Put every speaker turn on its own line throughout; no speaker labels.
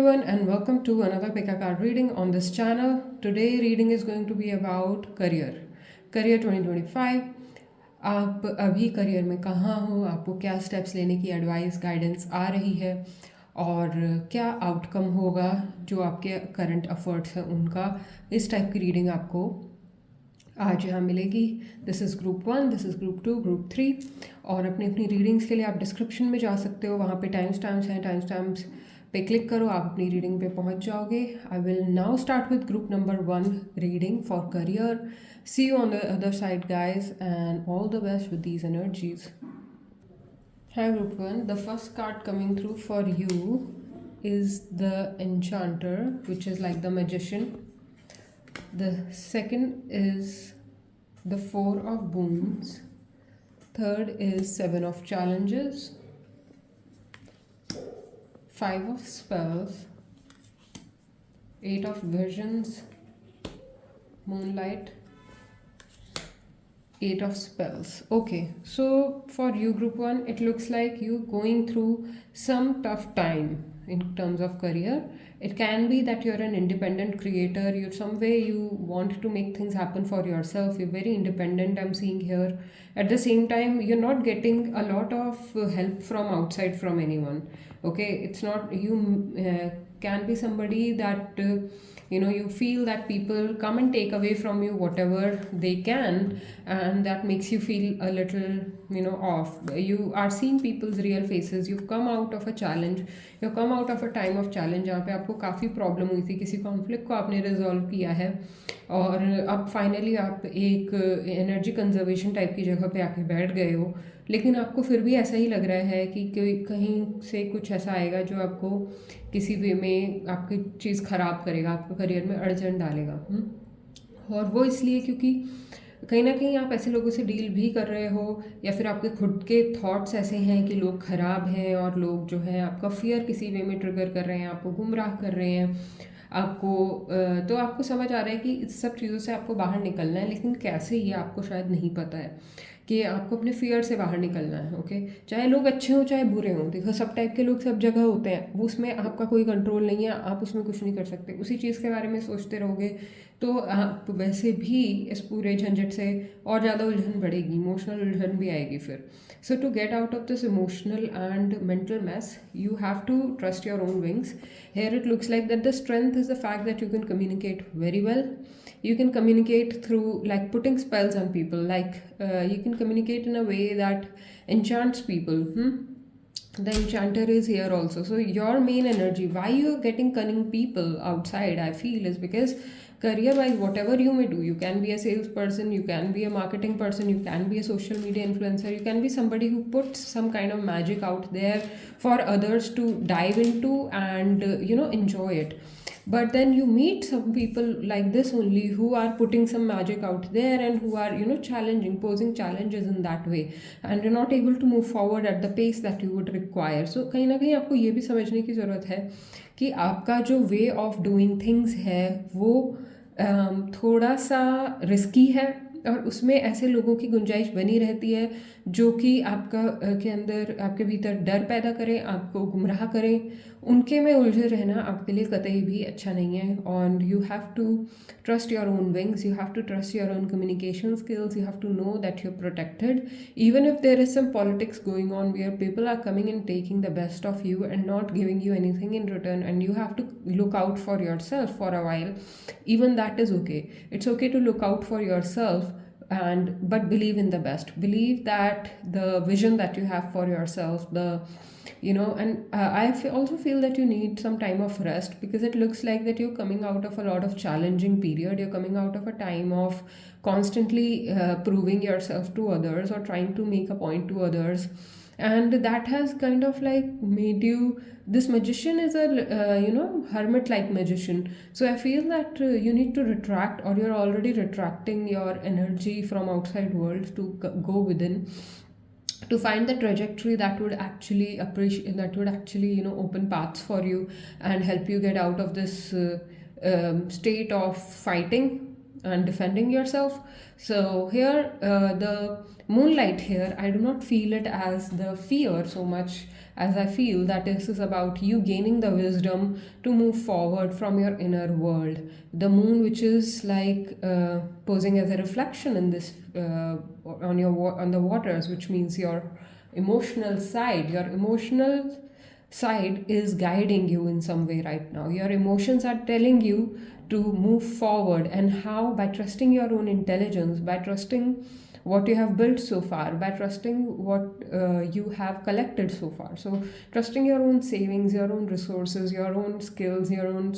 everyone and welcome to another pick a card reading on this channel. Today reading is going to be about career 2025. आप अभी career में कहाँ हो, आपको क्या स्टेप्स लेने की एडवाइस गाइडेंस आ रही है और क्या आउटकम होगा जो आपके करंट एफर्ट्स हैं उनका, इस टाइप की रीडिंग आपको आज यहाँ मिलेगी. This is group 1, this is group 2, group 3. और अपनी अपनी रीडिंग्स के लिए आप डिस्क्रिप्शन में जा सकते हो, वहाँ पे टाइम स्टैम्प्स हैं, टाइम स्टैम्प्स पे क्लिक करो, आप अपनी रीडिंग पे पहुँच जाओगे. I will now start with group number 1 reading for career. See you on the other side guys and all the best with these energies. Hi group 1, the first card coming through for you is the Enchanter, which is like the Magician. The second is the Four of Wands. Third is Seven of Challenges. Five of Spells. Eight of Visions. Moonlight. Eight of Spells. Okay, so for you group 1, it looks like you going through some tough time in terms of career. It can be that you're an independent creator, you some way you want to make things happen for yourself, you're very independent, I'm seeing here. At the same time, you're not getting a lot of help from outside from anyone. Okay, it's not you can be somebody that you feel that people come and take away from you whatever they can, and that makes you feel a little off. You are seeing people's real faces. You've come out of a challenge, you've come out of a time of challenge जहाँ पे आपको काफ़ी problem हुई थी, किसी conflict को आपने resolve किया है और अब फाइनली आप एक एनर्जी कंजर्वेशन टाइप की जगह पे आके बैठ गए हो. लेकिन आपको फिर भी ऐसा ही लग रहा है कि कहीं से कुछ ऐसा आएगा जो आपको किसी वे में आपकी चीज़ ख़राब करेगा, आपके करियर में अड़चन डालेगा. और वो इसलिए क्योंकि कहीं ना कहीं आप ऐसे लोगों से डील भी कर रहे हो, या फिर आपके खुद के थॉट्स ऐसे हैं कि लोग ख़राब हैं और लोग जो है आपका फियर किसी वे में ट्रिगर कर रहे हैं, आपको गुमराह कर रहे हैं, आपको तो आपको समझ आ रहा है कि इस सब चीज़ों से आपको बाहर निकलना है. लेकिन कैसे, ये आपको शायद नहीं पता है कि आपको अपने फियर से बाहर निकलना है. ओके, चाहे लोग अच्छे हों चाहे बुरे हों, देखो सब टाइप के लोग सब जगह होते हैं, वो उसमें आपका कोई कंट्रोल नहीं है, आप उसमें कुछ नहीं कर सकते. उसी चीज़ के बारे में सोचते रहोगे तो आप वैसे भी इस पूरे झंझट से और ज़्यादा उलझन बढ़ेगी, इमोशनल उलझन भी आएगी फिर. So to get out of this emotional and mental mess, you have to trust your own wings. Here it looks like that the strength is the fact that you can communicate very well. You can communicate through like putting spells on people, like you can communicate in a way that enchants people. The enchanter is here also. So your main energy, why you're getting cunning people outside, I feel, is because career wise, whatever you may do, you can be a salesperson, you can be a marketing person, you can be a social media influencer, you can be somebody who puts some kind of magic out there for others to dive into and enjoy it. But then you meet some people like this only, who are putting some magic out there and who are posing challenges in that way, and you're not able to move forward at the pace that you would require. So कहीं ना कहीं आपको ये भी समझने की ज़रूरत है कि आपका जो वे ऑफ डूइंग थिंग्स है वो थोड़ा सा रिस्की है, और उसमें ऐसे लोगों की गुंजाइश बनी रहती है जो कि आपका के अंदर आपके भीतर डर पैदा करें, आपको गुमराह करें. उनके में उलझे रहना आपके लिए कतई भी अच्छा नहीं है. और you have to trust your own wings, you have to trust your own communication skills, you have to know that you're protected. Even if there is some politics going on where people are coming and taking the best of you and not giving you anything in return, and you have to look out for yourself for a while, even that is okay. It's okay to look out for yourself, but believe in the best. Believe that the vision that you have for yourself, also feel that you need some time of rest, because it looks like that you're coming out of a lot of challenging period. You're coming out of a time of constantly proving yourself to others or trying to make a point to others, and that has kind of like made you, this magician is a hermit like magician. So I feel that you need to retract, or you're already retracting your energy from outside world to go within, to find the trajectory that would actually open paths for you and help you get out of this state of fighting and defending yourself. So here the moonlight here, I do not feel it as the fear so much as I feel that this is about you gaining the wisdom to move forward from your inner world. The moon, which is like posing as a reflection in this on the waters, which means your emotional side. Your emotional side is guiding you in some way right now. Your emotions are telling you to move forward, and how? By trusting your own intelligence, by trusting what you have built so far, by trusting what you have collected so far. So trusting your own savings, your own resources, your own skills, your own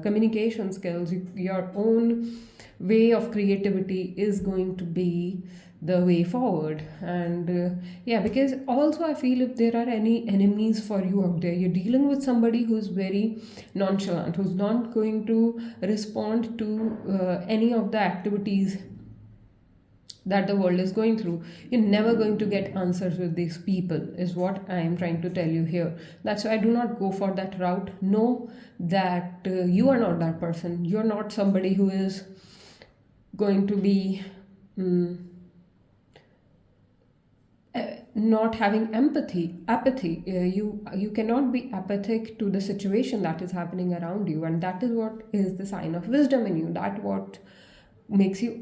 communication skills, your own way of creativity is going to be the way forward. And yeah, because also I feel if there are any enemies for you out there, you're dealing with somebody who's very nonchalant, who's not going to respond to any of the activities that the world is going through. You're never going to get answers with these people, is what I am trying to tell you here. That's why I do not go for that route. Know that you are not that person. You're not somebody who is going to be not having apathy. You cannot be apathic to the situation that is happening around you, and that is what is the sign of wisdom in you. That what makes you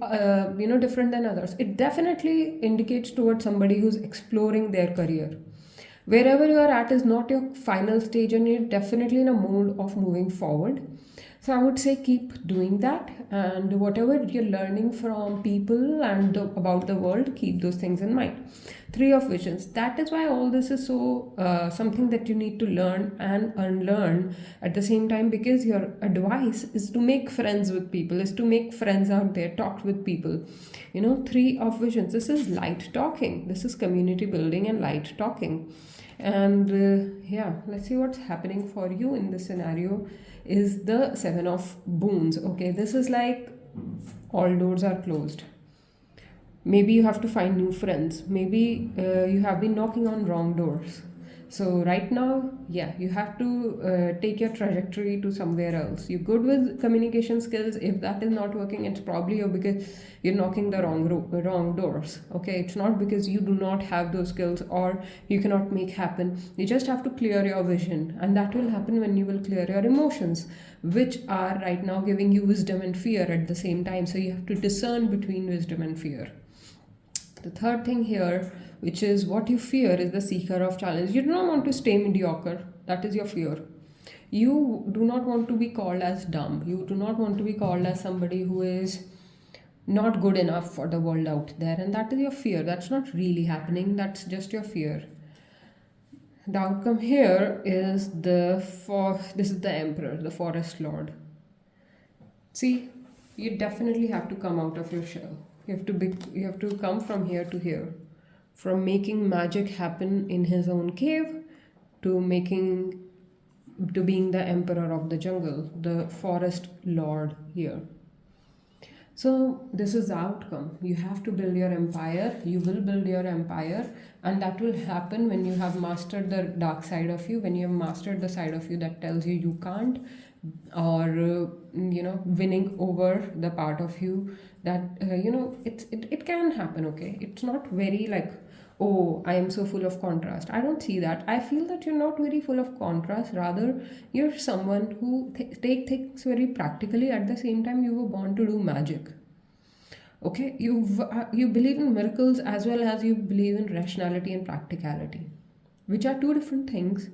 different than others. It definitely indicates towards somebody who's exploring their career. Wherever you are at is not your final stage, and you're definitely in a mode of moving forward. So I would say keep doing that, and whatever you're learning from people and about the world, keep those things in mind. Three of visions. That is why all this is so something that you need to learn and unlearn at the same time, because your advice is to make friends with people, is to make friends out there, talk with people. Three of visions. This is light talking. This is community building and light talking. And yeah, let's see what's happening for you in this scenario is the Seven of Boons. Okay, this is like all doors are closed. Maybe you have to find new friends. Maybe you have been knocking on wrong doors. So right now, yeah, you have to take your trajectory to somewhere else. You're good with communication skills. If that is not working, it's probably because you're knocking the wrong doors. Okay, it's not because you do not have those skills or you cannot make happen. You just have to clear your vision, and that will happen when you will clear your emotions, which are right now giving you wisdom and fear at the same time. So you have to discern between wisdom and fear. The third thing here, which is what you fear, is the seeker of challenge. You do not want to stay mediocre. That is your fear. You do not want to be called as dumb. You do not want to be called as somebody who is not good enough for the world out there. And that is your fear. That's not really happening. That's just your fear. The outcome here is this is the Emperor, the Forest Lord. See, you definitely have to come out of your shell. You have to come from here to here, from making magic happen in his own cave to being the emperor of the jungle, the forest lord here. So this is the outcome. You have to build your empire. You will build your empire, and that will happen when you have mastered the dark side of you, when you have mastered the side of you that tells you you can't, or winning over the part of you that it can happen. Okay, it's not very like, oh, I am so full of contrast. I don't see that. I feel that you're not very full of contrast. Rather, you're someone who take things very practically. At the same time, you were born to do magic. Okay, you believe in miracles as well as you believe in rationality and practicality, which are two different things.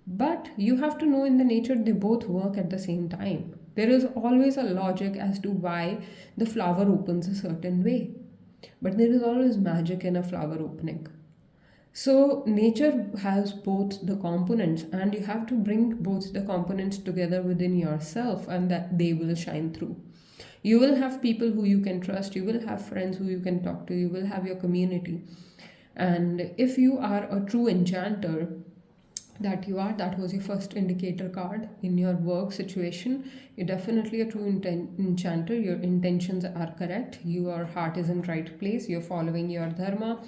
But you have to know in the nature they both work at the same time. There is always a logic as to why the flower opens a certain way. But there is always magic in a flower opening. So nature has both the components, and you have to bring both the components together within yourself, and that they will shine through. You will have people who you can trust, you will have friends who you can talk to, you will have your community. And if you are a true enchanter, that was your first indicator card in your work situation, you're definitely a true enchanter. Your intentions are correct, your heart is in right place, you're following your dharma.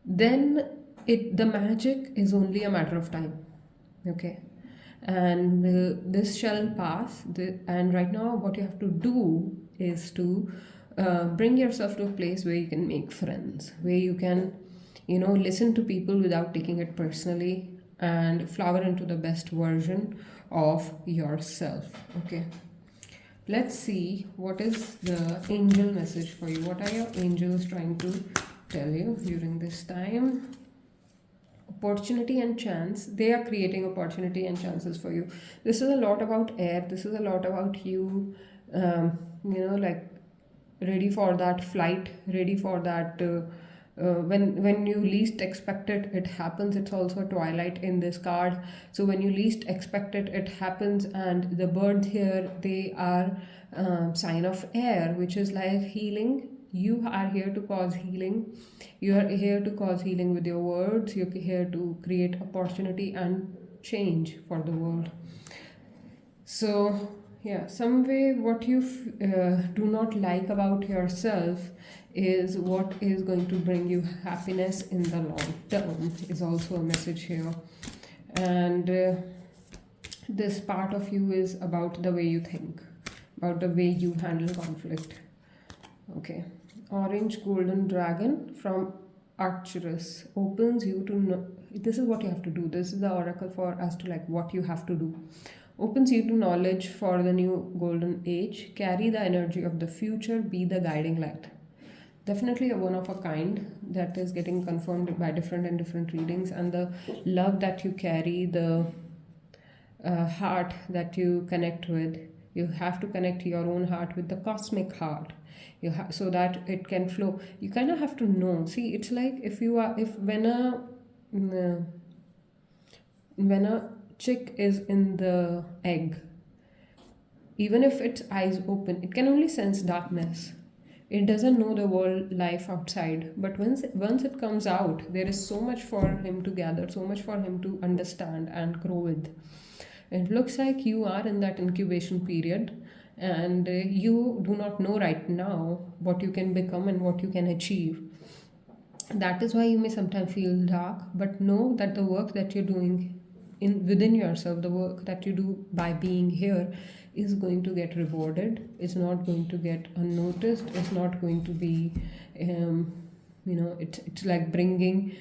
Then the magic is only a matter of time. Okay, and this shall pass. And right now what you have to do is to bring yourself to a place where you can make friends, where you can Listen to people without taking it personally, and flower into the best version of yourself. Okay, let's see what is the angel message for you. What are your angels trying to tell you during this time? Opportunity and chance. They are creating opportunity and chances for you. This is a lot about air. This is a lot about you, like ready for that flight, ready for that. When you least expect it, it happens. It's also twilight in this card. So when you least expect it, it happens. And the birds here, they are sign of air, which is like healing. You are here to cause healing. You are here to cause healing with your words. You're here to create opportunity and change for the world. So, yeah, some way what you do not like about yourself is what is going to bring you happiness in the long term, is also a message here. And this part of you is about the way you think, about the way you handle conflict. Okay. Orange golden dragon from Arcturus opens you to know. This is what you have to do. This is the oracle for as to like what you have to do. Opens you to knowledge for the new golden age. Carry the energy of the future. Be the guiding light. Definitely a one of a kind that is getting confirmed by different and different readings, and the love that you carry, the heart that you connect with. You have to connect your own heart with the cosmic heart. So that it can flow. You kind of have to know. See, it's like if mm, when a chick is in the egg, even if its eyes open, it can only sense darkness. It doesn't know the world life outside. But once it comes out, there is so much for him to gather, so much for him to understand and grow with. It looks like you are in that incubation period, and you do not know right now what you can become and what you can achieve. That is why you may sometimes feel dark, but know that the work that you're doing within yourself, the work that you do by being here, is going to get rewarded. It's not going to get unnoticed. It's not going to be it's like bringing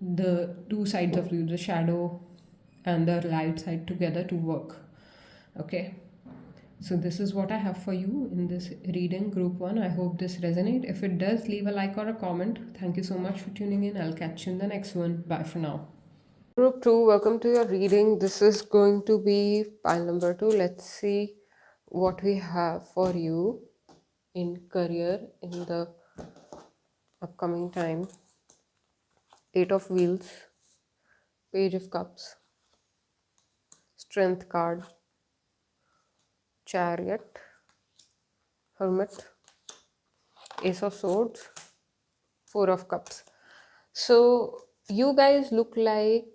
the two sides of you, the shadow and the light side, together to work. Okay, so this is what I have for you in this reading, group 1. I hope this resonates. If it does, leave a like or a comment. Thank you so much for tuning in. I'll catch you in the next one. Bye for now. Group 2, welcome to your reading. This is going to be pile number 2. Let's see what we have for you in career in the upcoming time. 8 of Wheels, Page of Cups, Strength card, Chariot, Hermit, Ace of Swords, 4 of Cups. So you guys look like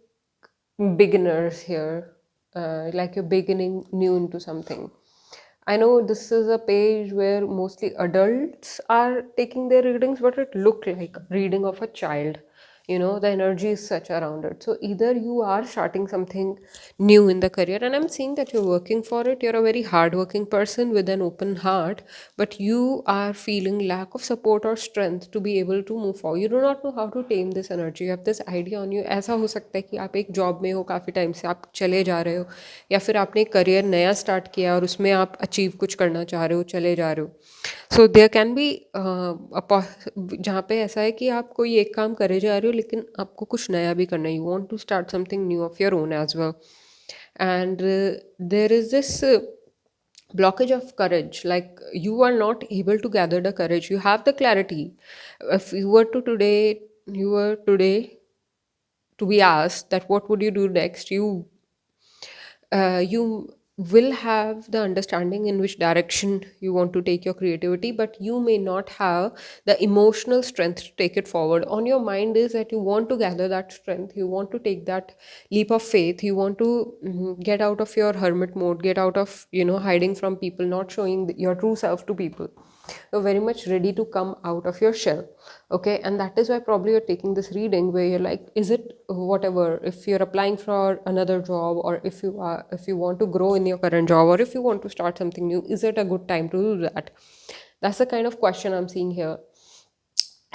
beginners here, like you're beginning new into something. I know this is a page where mostly adults are taking their readings, but it looked like reading of a child. The energy is such around it. So either you are starting something new in the career, and I'm seeing that you're working for it. You're a very hardworking person with an open heart, but you are feeling lack of support or strength to be able to move forward. You do not know how to tame this energy. You have this idea on you. ऐसा हो सकता है कि आप एक job में हो, काफ़ी टाइम से आप चले जा रहे हो, या फिर आपने एक करियर नया स्टार्ट किया और उसमें आप अचीव कुछ करना चाह रहे हो, चले जा रहे हो. सो देयर कैन बी जहाँ पे ऐसा है कि आप कोई एक काम करे जा रहे हो लेकिन आपको कुछ नया भी करना है. You want to start something new of your own as well. And there is this blockage of courage, like you are not able to gather the courage. You have the clarity. If you were today to be asked that what would you do next, you will have the understanding in which direction you want to take your creativity, but you may not have the emotional strength to take it forward. On your mind is that you want to gather that strength, you want to take that leap of faith, you want to get out of your hermit mode, get out of hiding from people, not showing your true self to people. You're very much ready to come out of your shell. Okay, and that is why probably you're taking this reading where you're like, is it whatever, if you're applying for another job, or if you want to grow in your current job, or if you want to start something new, is it a good time to do that? That's the kind of question I'm seeing here.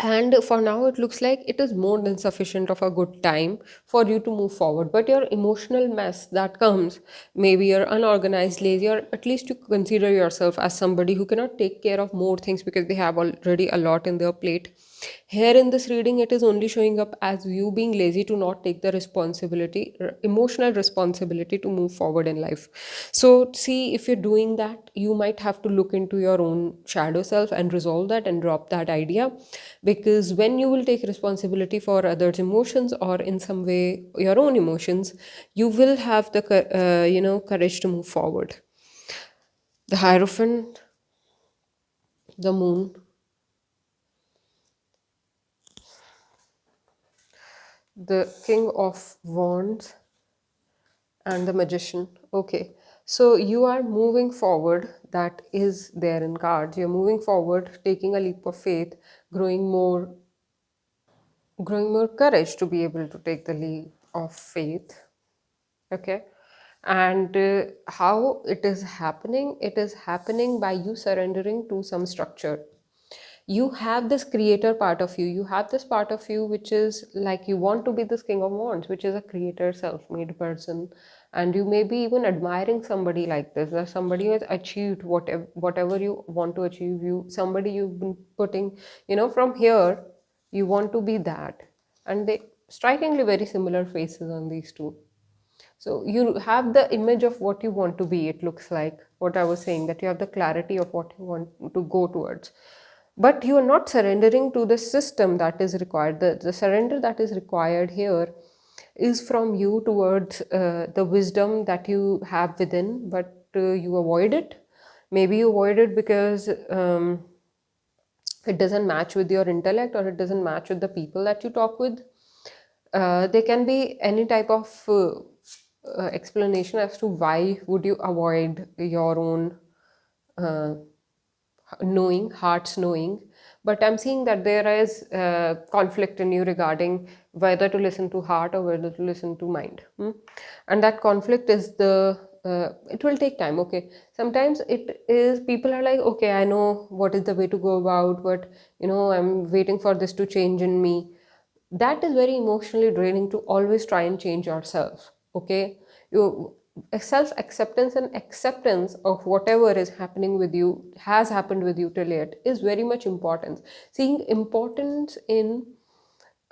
And for now it looks like it is more than sufficient of a good time for you to move forward, but your emotional mess that comes, maybe you're unorganized, lazy, or at least you consider yourself as somebody who cannot take care of more things because they have already a lot in their plate. Here in this reading, it is only showing up as you being lazy to not take the responsibility, emotional responsibility to move forward in life. So, see, if you're doing that, you might have to look into your own shadow self and resolve that and drop that idea. Because when you will take responsibility for others' emotions or in some way your own emotions, you will have the courage to move forward. The Hierophant, the Moon, the King of Wands, and the Magician. Okay, so you are moving forward. That is there in cards. You're moving forward, taking a leap of faith, growing more, growing more courage to be able to take the leap of faith. Okay, and how it is happening by you surrendering to some structure. You have this creator part of you, you have this part of you which is like you want to be this king of wands, which is a creator, self-made person. And you may be even admiring somebody like this, or somebody who has achieved whatever you want to achieve, you somebody you've been putting, from here you want to be that. And they strikingly very similar faces on these two. So you have the image of what you want to be. It looks like what I was saying, that you have the clarity of what you want to go towards. But you are not surrendering to the system that is required. The surrender that is required here is from you towards the wisdom that you have within, but you avoid it. Maybe you avoid it because it doesn't match with your intellect, or it doesn't match with the people that you talk with. There can be any type of explanation as to why would you avoid your own uh, knowing, heart's knowing. But I'm seeing that there is conflict in you regarding whether to listen to heart or whether to listen to mind. And that conflict is it will take time. Okay, sometimes it is, people are like, okay, I know what is the way to go about, but I'm waiting for this to change in me. That is very emotionally draining, to always try and change yourself. Okay, you, self acceptance and acceptance of whatever is happening with you, has happened with you till yet, is very much important. Seeing importance in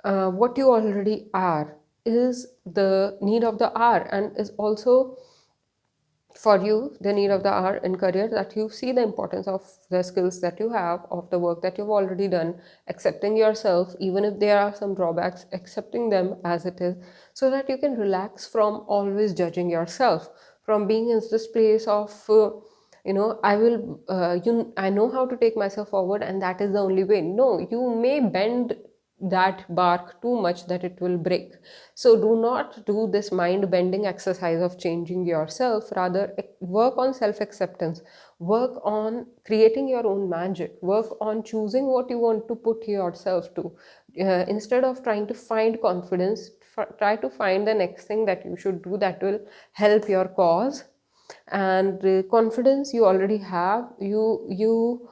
what you already are is the need of the hour, and is also for you the need of the hour in career, that you see the importance of the skills that you have, of the work that you've already done, accepting yourself even if there are some drawbacks, accepting them as it is, so that you can relax from always judging yourself, from being in this place of I will I know how to take myself forward and that is the only way. No, you may bend that bark too much that it will break. So do not do this mind bending exercise of changing yourself. Rather, work on self acceptance, work on creating your own magic, work on choosing what you want to put yourself to. Instead of trying to find confidence, try to find the next thing that you should do that will help your cause. And confidence you already have. You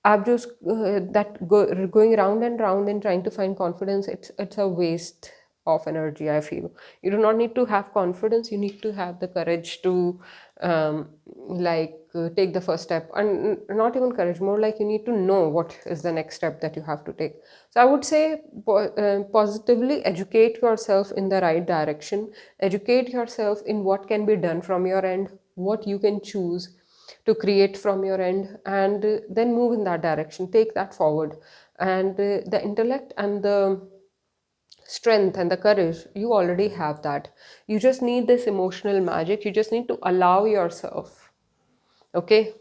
I'm just going round and round and trying to find confidence. It's a waste of energy, I feel. You do not need to have confidence. You need to have the courage to take the first step, and not even courage, more like you need to know what is the next step that you have to take. So I would say positively educate yourself in the right direction. Educate yourself in what can be done from your end, what you can choose to create from your end, and then move in that direction, take that forward. And the intellect and the strength and the courage, you already have that. You just need this emotional magic. You just need to allow yourself. Okay,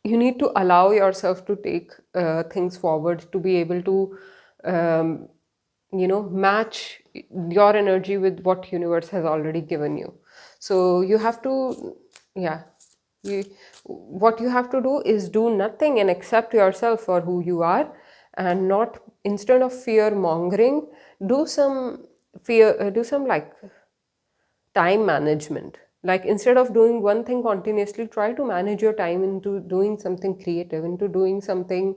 you need to allow yourself to take things forward, to be able to um, match your energy with what universe has already given you. So you have to, yeah, you, what you have to do is do nothing and accept yourself for who you are, and not, instead of fear mongering, do some do some like time management. Like, instead of doing one thing continuously, try to manage your time into doing something creative, into doing something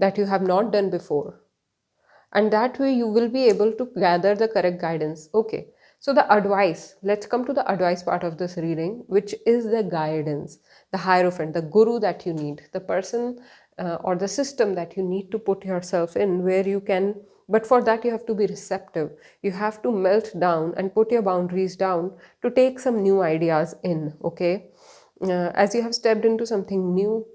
that you have not done before, and that way you will be able to gather the correct guidance. Okay, so the advice, let's come to the advice part of this reading, which is the guidance, the hierophant, the guru that you need, the person or the system that you need to put yourself in, where you can, but for that you have to be receptive. You have to melt down and put your boundaries down to take some new ideas in. Okay, as you have stepped into something new,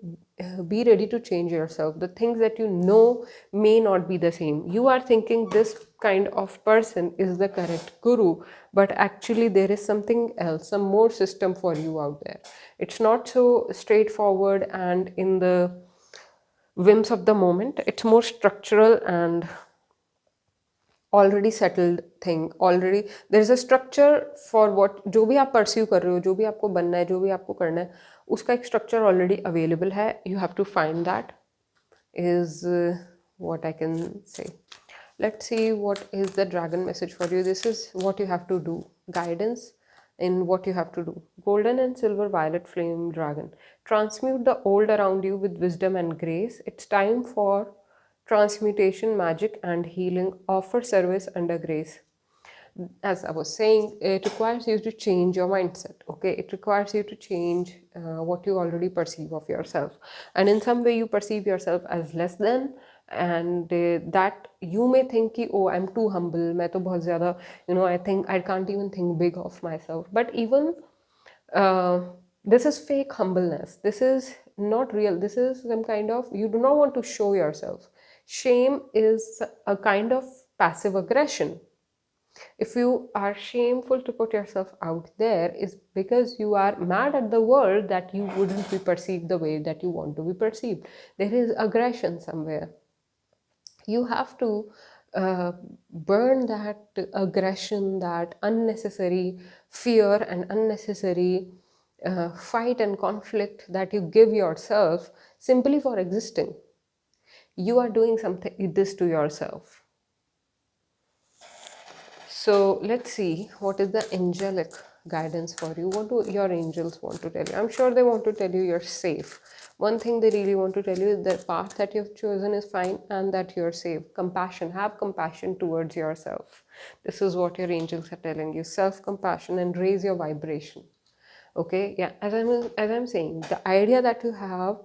be ready to change yourself. The things that you know may not be the same. You are thinking this kind of person is the correct guru, but actually there is something else, some more system for you out there. It's not so straightforward and in the whims of the moment. It's more structural and already settled thing. Already there is a structure for what, जो भी आप pursue कर रहे हो, जो भी आपको बनना है, जो भी आपको करना है, उसका एक स्ट्रक्चर ऑलरेडी अवेलेबल है. You have to find that is what I can say. Let's see what is the dragon message for you. This is what you have to do. Guidance in what you have to do. Golden and silver violet flame dragon. Transmute the old around you with wisdom and grace. It's time for transmutation, magic, and healing. Offer service under grace. As I was saying, it requires you to change your mindset. Okay, it requires you to change what you already perceive of yourself, and in some way you perceive yourself as less than, and that you may think ki, oh, I'm too humble, मैं तो बहुत ज़्यादा, I think I can't even think big of myself. But even this is fake humbleness. This is not real. This is some kind of, you do not want to show yourself. Shame is a kind of passive aggression. If you are shameful to put yourself out there, is because you are mad at the world that you wouldn't be perceived the way that you want to be perceived. There is aggression somewhere. You have to burn that aggression, that unnecessary fear and unnecessary fight and conflict that you give yourself simply for existing. You are doing something this to yourself. So let's see what is the angelic guidance for you. What do your angels want to tell you? I'm sure they want to tell you you're safe. One thing they really want to tell you is the path that you've chosen is fine and that you're safe. Compassion. Have compassion towards yourself. This is what your angels are telling you. Self-compassion and raise your vibration. Okay, yeah, as I'm saying, the idea that you have,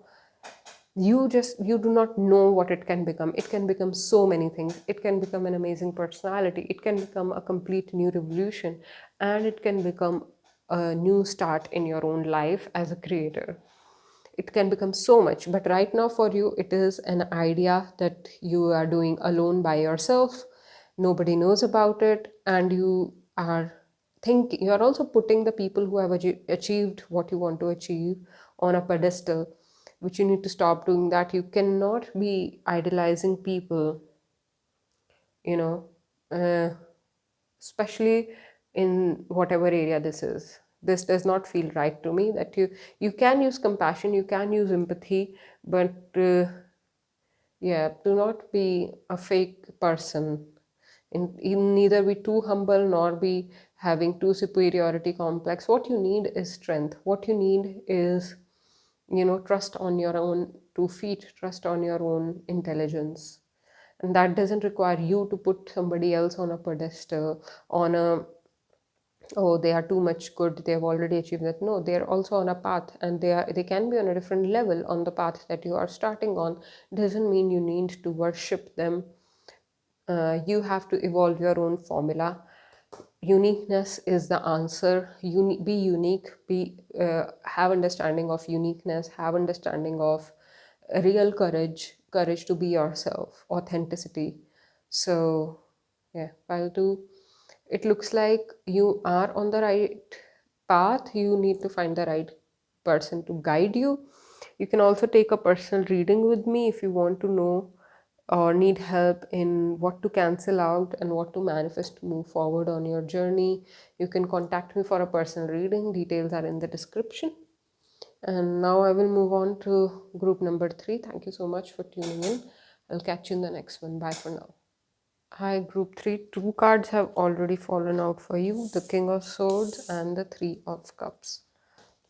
you do not know what it can become. It can become so many things. It can become an amazing personality. It can become a complete new revolution, and it can become a new start in your own life as a creator. It can become so much, but right now for you it is an idea that you are doing alone by yourself. Nobody knows about it, and you are thinking, you are also putting the people who have achieved what you want to achieve on a pedestal, which you need to stop doing that. You cannot be idolizing people, especially in whatever area this is. This does not feel right to me. That you can use compassion, you can use empathy, but yeah, do not be a fake person. In neither be too humble nor be having too superiority complex. What you need is strength. What you need is, trust on your own 2 feet, trust on your own intelligence. And that doesn't require you to put somebody else on a pedestal, on a, oh, they are too much good, they have already achieved that. No, they're also on a path, and they can be on a different level on the path that you are starting on. Doesn't mean you need to worship them. You have to evolve your own formula. Uniqueness is the answer. Be unique, have understanding of uniqueness, have understanding of real courage to be yourself, authenticity. So yeah, while it looks like you are on the right path, you need to find the right person to guide you. You can also take a personal reading with me if you want to know or need help in what to cancel out and what to manifest to move forward on your journey. You can contact me for a personal reading. Details are in the description. And now I will move on to group number 3. Thank you so much for tuning in. I'll catch you in the next one. Bye for now. Hi, group 3. 2 cards have already fallen out for you. The King of Swords and the 3 of Cups.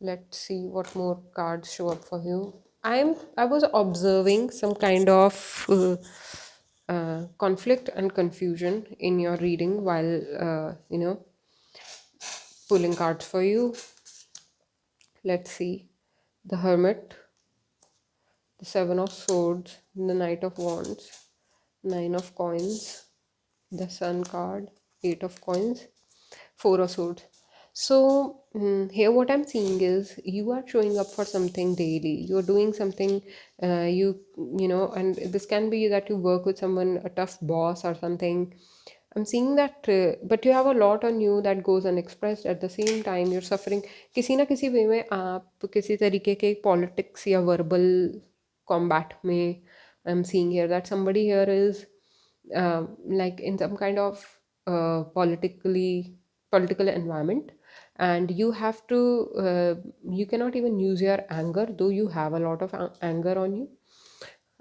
Let's see what more cards show up for you. I was observing some kind of conflict and confusion in your reading while pulling cards for you. Let's see. The Hermit, the Seven of Swords, the Knight of Wands, Nine of Coins, the Sun card, Eight of Coins, Four of Swords. So here what I'm seeing is you are showing up for something daily. You're doing something, and this can be that you work with someone, a tough boss or something. I'm seeing that, but you have a lot on you that goes unexpressed. At the same time, you're suffering. किसी ना किसी वे में आप किसी तरीके के politics या verbal combat में I'm seeing here that somebody here is like in some kind of political environment, and you have to you cannot even use your anger, though you have a lot of anger on you.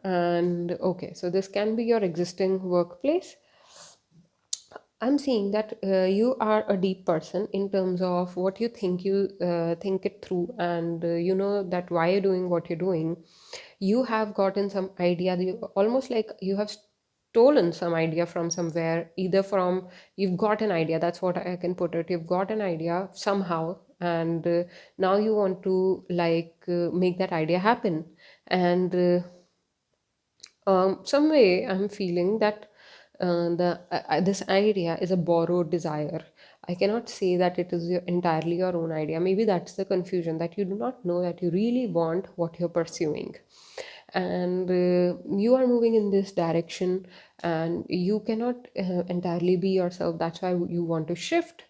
And okay, so this can be your existing workplace. I'm seeing that you are a deep person in terms of what you think. You think it through, and you know that why you're doing what you're doing. You have gotten some idea. Almost like you have stolen some idea from somewhere. Either from you've got an idea. That's what I can put it. You've got an idea somehow, and now you want to like make that idea happen. And some way I'm feeling that this idea is a borrowed desire. I cannot say that it is entirely your own idea. Maybe that's the confusion, that you do not know that you really want what you're pursuing, and you are moving in this direction, and you cannot entirely be yourself. That's why you want to shift.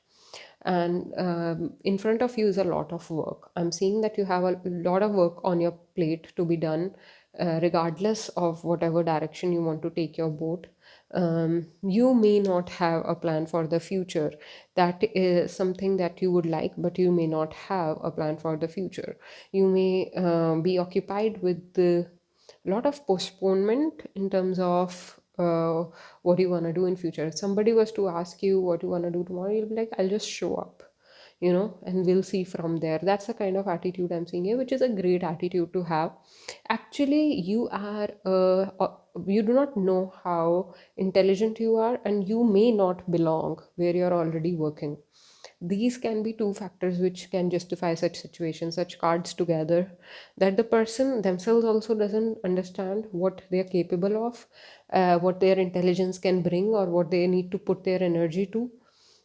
And in front of you is a lot of work. I'm seeing that you have a lot of work on your plate to be done, regardless of whatever direction you want to take your boat. You may not have a plan for the future. That is something that you would like, but you may not have a plan for the future. You may be occupied with the lot of postponement in terms of what you want to do in future. If somebody was to ask you what you want to do tomorrow, you'll be like, I'll just show up, and we'll see from there. That's the kind of attitude I'm seeing here, which is a great attitude to have. Actually, you do not know how intelligent you are, and you may not belong where you're already working. These can be two factors which can justify such situations, such cards together, that the person themselves also doesn't understand what they're capable of, what their intelligence can bring, or what they need to put their energy to.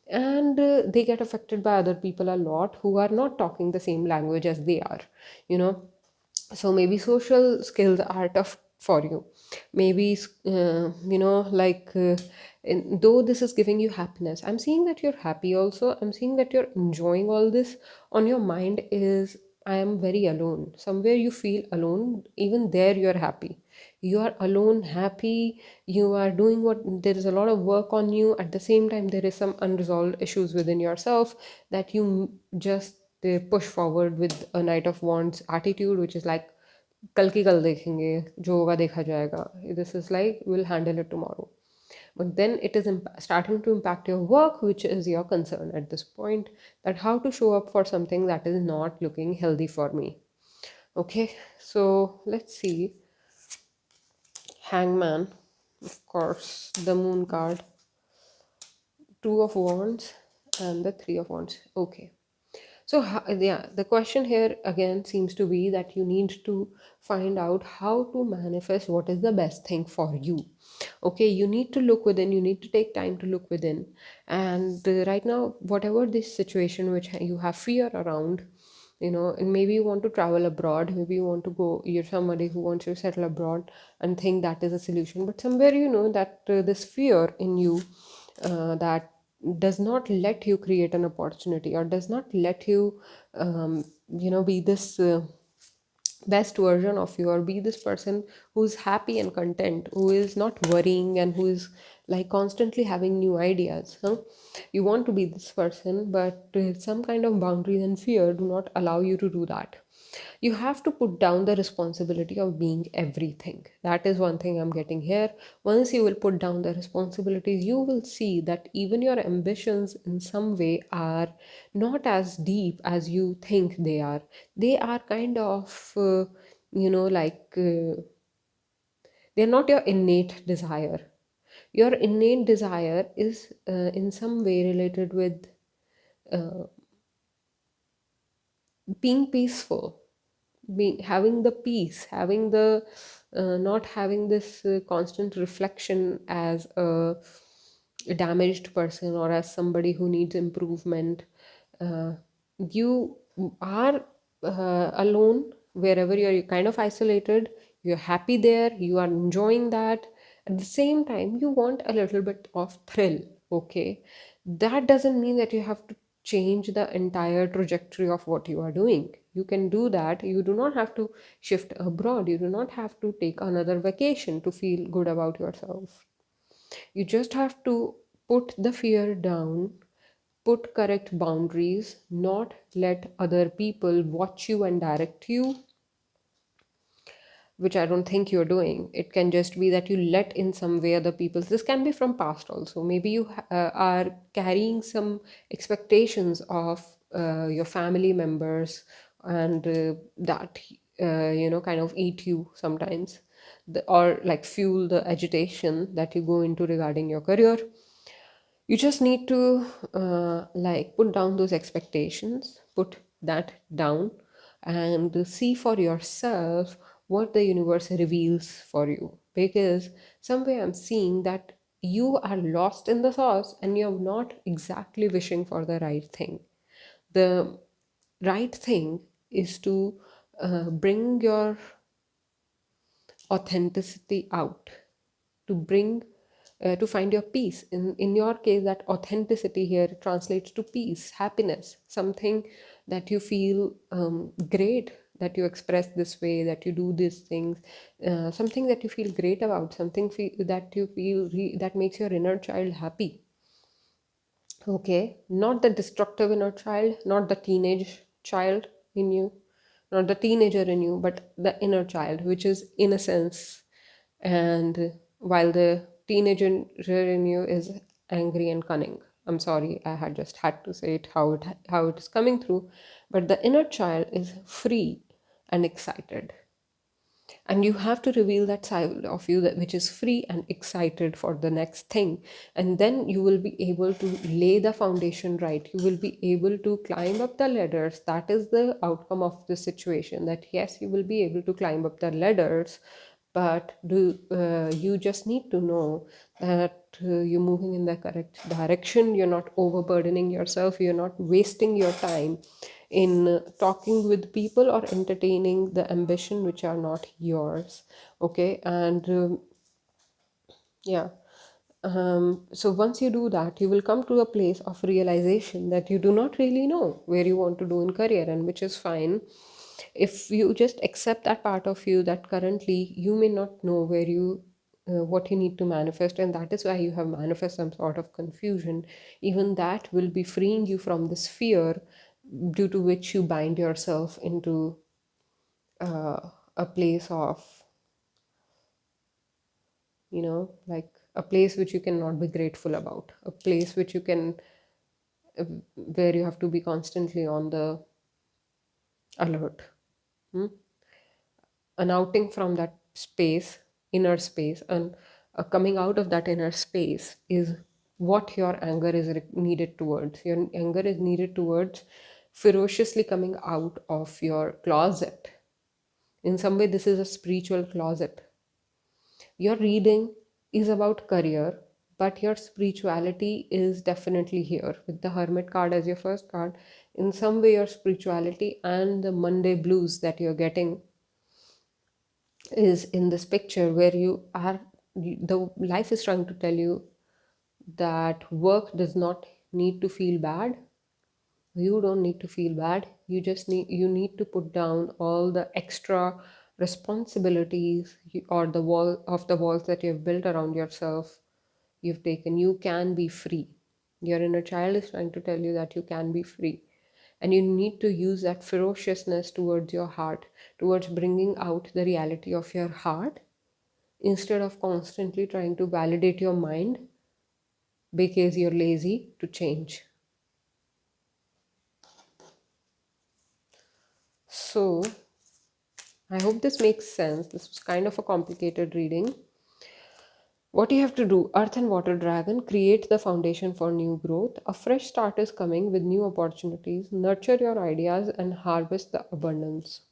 And they get affected by other people a lot who are not talking the same language as they are, you know so maybe social skills are tough for you. Maybe though this is giving you happiness, I'm seeing that you're happy also. I'm seeing that you're enjoying all this. On your mind is, I am very alone. Somewhere you feel alone, even there you're happy. You are alone, happy. You are doing what, there is a lot of work on you. At the same time, there is some unresolved issues within yourself that you just they push forward with a Knight of Wands attitude, which is like कल की कल देखेंगे, जो होगा देखा जाएगा. This is like we'll handle it tomorrow. But then it is starting to impact your work, which is your concern at this point, that how to show up for something that is not looking healthy for me. Okay, so let's see. Hangman, of course, the Moon card, Two of Wands, and the Three of Wands. Okay. So, yeah, the question here again seems to be that you need to find out how to manifest what is the best thing for you. Okay, you need to look within, you need to take time to look within. And right now, whatever this situation which you have fear around, and maybe you want to travel abroad, maybe you want to go, you're somebody who wants to settle abroad and think that is a solution. But somewhere you know that this fear in you that does not let you create an opportunity, or does not let you be this best version of you, or be this person who's happy and content, who is not worrying, and who is like constantly having new ideas. You want to be this person, but some kind of boundaries and fear do not allow you to do that. You have to put down the responsibility of being everything. That is one thing I'm getting here. Once you will put down the responsibilities, you will see that even your ambitions in some way are not as deep as you think they are. They are kind of they're not your innate desire. Your innate desire is in some way related with uh, being peaceful, being having the peace, having the not having this constant reflection as a damaged person or as somebody who needs improvement. uh, you are alone wherever you're kind of isolated, you're happy there, you are enjoying that. At the same time, you want a little bit of thrill. Okay, that doesn't mean that you have to change the entire trajectory of what you are doing. You can do that. You do not have to shift abroad, you do not have to take another vacation to feel good about yourself. You just have to put the fear down, put correct boundaries, not let other people watch you and direct you, which I don't think you're doing. It can just be that you let in some way other people's. This can be from past also. Maybe you are carrying some expectations of your family members, and that kind of eat you sometimes, or like fuel the agitation that you go into regarding your career. You just need to like put down those expectations, put that down, and see for yourself what the universe reveals for you. Because somewhere I'm seeing that you are lost in the sauce and you're not exactly wishing for the right thing. The right thing is to bring your authenticity out, to bring to find your peace. In your case, that authenticity here translates to peace, happiness, something that you feel great, that you express this way, that you do these things, something that you feel great about, something that you feel that makes your inner child happy. Okay, not the destructive inner child, not the teenage child in you, not the teenager in you, but the inner child, which is innocence. And while the teenager in you is angry and cunning. I'm sorry, I had just had to say it how it is coming through, but the inner child is free and excited, and you have to reveal that side of you that which is free and excited for the next thing. And then you will be able to lay the foundation right, you will be able to climb up the ladders. That is the outcome of the situation, that yes, you will be able to climb up the ladders. But you just need to know that you're moving in the correct direction, you're not overburdening yourself, you're not wasting your time in talking with people or entertaining the ambition which are not yours. Okay, and yeah. So once you do that, you will come to a place of realization that you do not really know where you want to do in career, and which is fine. If you just accept that part of you, that currently you may not know where you what you need to manifest, and that is why you have manifest some sort of confusion. Even that will be freeing you from this fear, due to which you bind yourself into a place of, like a place which you cannot be grateful about, a place which you can where you have to be constantly on the alert. Hmm? An outing from that space, inner space, and coming out of that inner space is what your anger is needed towards. Your anger is needed towards ferociously coming out of your closet. In some way, this is a spiritual closet. Your reading is about career, but your spirituality is definitely here with the Hermit card as your first card. In some way, your spirituality and the Monday blues that you're getting is in this picture, where the life is trying to tell you that work does not need to feel bad. You don't need to feel bad, you need to put down all the extra responsibilities, or the walls that you've built around yourself. You've taken, you can be free. Your inner child is trying to tell you that you can be free, and you need to use that ferociousness towards your heart, towards bringing out the reality of your heart, instead of constantly trying to validate your mind because you're lazy to change. So I hope this makes sense. This was kind of a complicated reading. What you have to do, Earth and Water Dragon, create the foundation for new growth. A fresh start is coming with new opportunities. Nurture your ideas and harvest the abundance.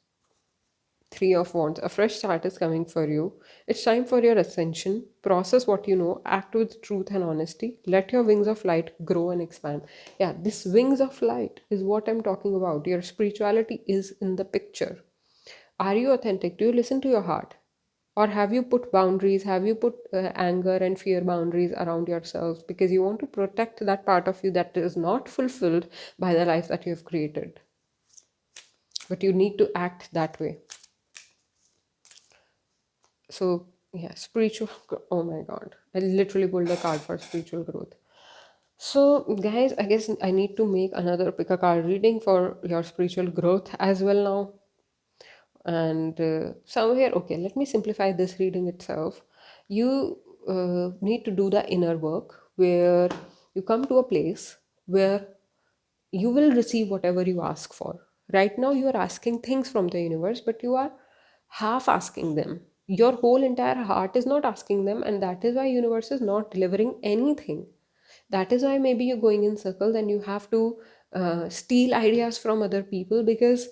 Three of Wands, a fresh start is coming for you. It's time for your ascension. Process what you know, act with truth and honesty. Let your wings of light grow and expand. Yeah, this wings of light is what I'm talking about. Your spirituality is in the picture. Are you authentic? Do you listen to your heart? Or have you put boundaries? Have you put anger and fear boundaries around yourself because you want to protect that part of you that is not fulfilled by the life that you have created? But you need to act that way. So, yeah, oh my God. I literally pulled the card for spiritual growth. So, guys, I guess I need to make another pick a card reading for your spiritual growth as well now. And somewhere, okay, let me simplify this reading itself. You need to do the inner work where you come to a place where you will receive whatever you ask for. Right now, you are asking things from the universe, but you are half asking them. Your whole entire heart is not asking them, and that is why universe is not delivering anything. That is why maybe you're going in circles and you have to steal ideas from other people because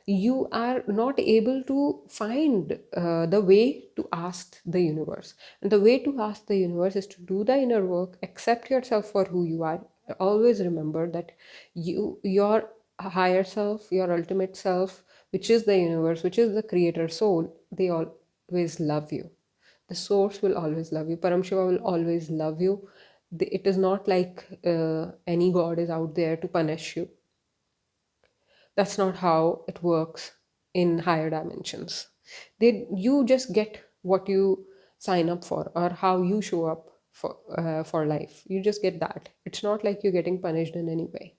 you are not able to find the way to ask the universe. And the way to ask the universe is to do the inner work, accept yourself for who you are. Always remember that your higher self, your ultimate self, which is the universe, which is the creator soul, they always love you. The source will always love you. Param Shiva will always love you. It is not like any god is out there to punish you. That's not how it works in higher dimensions. You just get what you sign up for or how you show up for life. You just get that. It's not like you're getting punished in any way.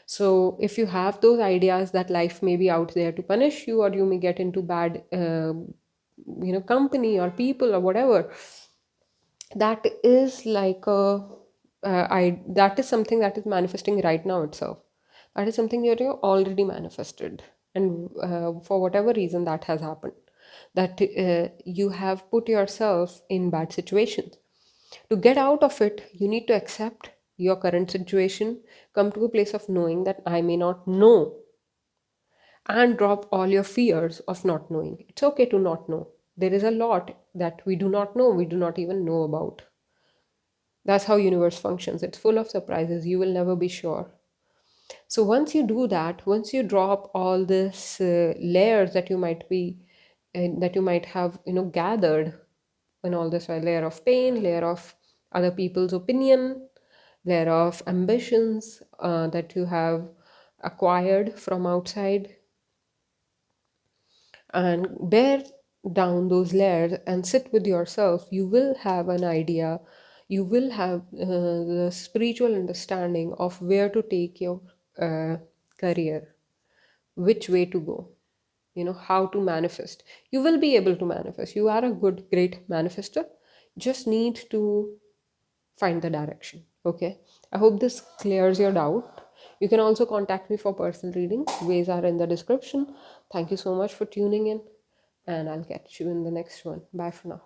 So if you have those ideas that life may be out there to punish you, or you may get into bad company or people or whatever, that is like a that is something that is manifesting right now itself. That is something that you already manifested, and for whatever reason that has happened, that you have put yourself in bad situations. To get out of it, you need to accept your current situation, come to a place of knowing that I may not know, and drop all your fears of not knowing. It's okay to not know. There is a lot that we do not know, we do not even know about. That's how universe functions. It's full of surprises. You will never be sure. So once you do that, once you drop all this layers that you might be that you might have gathered in all this, layer of pain, layer of other people's opinion, layer of ambitions that you have acquired from outside, and bear down those layers and sit with yourself, you will have an idea, you will have the spiritual understanding of where to take your uh, career, which way to go, how to manifest. You will be able to manifest. You are a great manifester. Just need to find the direction. Okay, I hope this clears your doubt. You can also contact me for personal reading. Ways are in the description. Thank you so much for tuning in, and I'll catch you in the next one. Bye for now.